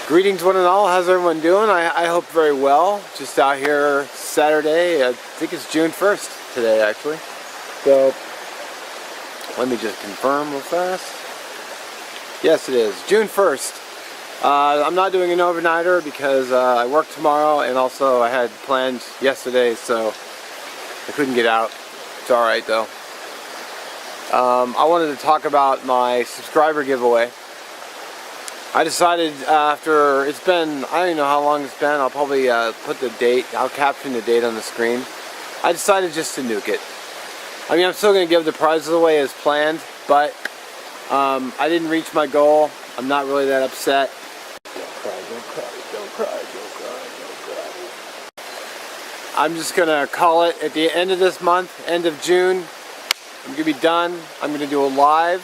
Greetings one and all, how's everyone doing? I hope very well. Just out here Saturday, I think it's June 1st today actually. So, let me just confirm real fast. Yes it is, June 1st. I'm not doing an overnighter because I work tomorrow and also I had plans yesterday so I couldn't get out. It's alright though. I wanted to talk about my subscriber giveaway. I decided after, it's been, I don't even know how long it's been, I'll probably put the date, I'll caption the date on the screen. I decided just to nuke it. I mean, I'm still going to give the prizes away as planned, but I didn't reach my goal. I'm not really that upset. Don't cry, don't cry, don't cry, don't cry, don't cry. I'm just going to call it at the end of this month, end of June. I'm going to be done. I'm going to do a live.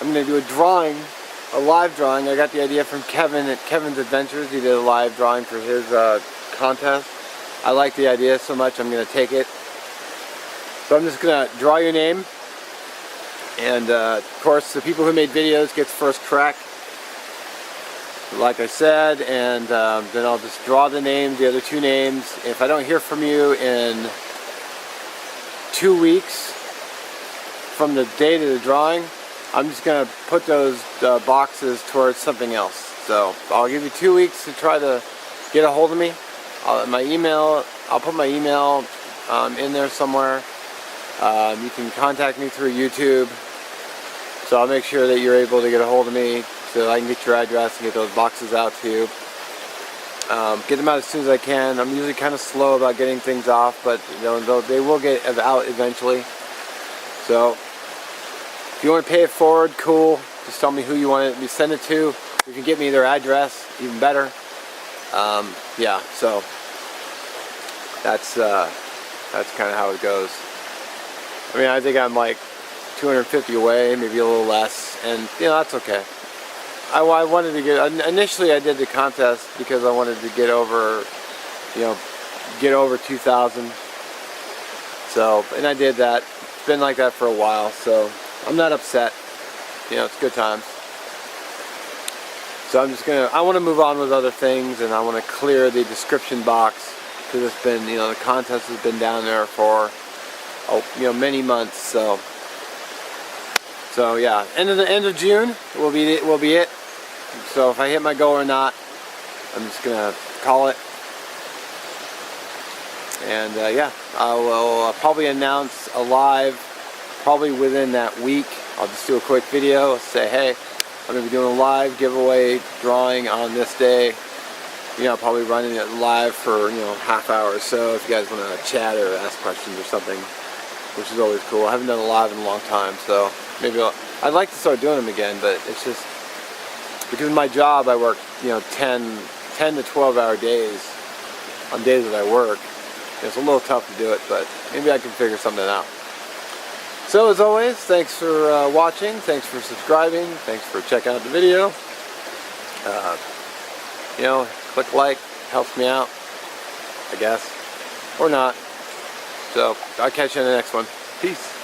I'm going to do a drawing. A live drawing. I got the idea from Kevin at Kevin's Adventures. He did a live drawing for his contest. I like the idea so much I'm going to take it. So I'm just going to draw your name. And of course the people who made videos gets first crack. Like I said, and then I'll just draw the names, the other two names. If I don't hear from you in 2 weeks from the date of the drawing, I'm just going to put those boxes towards something else. So I'll give you 2 weeks to try to get a hold of me. I'll put my email in there somewhere. You can contact me through YouTube. So I'll make sure that you're able to get a hold of me so I can get your address and get those boxes out to you. Get them out as soon as I can. I'm usually kind of slow about getting things off, but you know, they will get out eventually. So if you want to pay it forward, cool. Just tell me who you want me to send it to. You can get me their address, even better. Yeah, so that's kind of how it goes. I mean, I think I'm like 250 away, maybe a little less, and you know, that's okay. I wanted to get, initially I did the contest because I wanted to get over, you know, get over 2,000. So, and I did that. It's been like that for a while, so I'm not upset. You know, it's good times. So I'm just I want to move on with other things, and I want to clear the description box because it's been, you know, the contest has been down there for, you know, many months. So yeah, end of June will be it. So if I hit my goal or not, I'm just gonna call it. And yeah, I will probably announce a live probably within that week. I'll just do a quick video, say, hey, I'm going to be doing a live giveaway drawing on this day. You know, probably running it live for, you know, half hour or so if you guys want to chat or ask questions or something, which is always cool. I haven't done a live in a long time, so maybe I'd like to start doing them again, but it's just, because of my job, I work, you know, 10 to 12 hour days on days that I work. It's a little tough to do it, but maybe I can figure something out. So as always, thanks for watching, thanks for subscribing, thanks for checking out the video. You know, click like, helps me out, I guess, or not. So I'll catch you in the next one. Peace.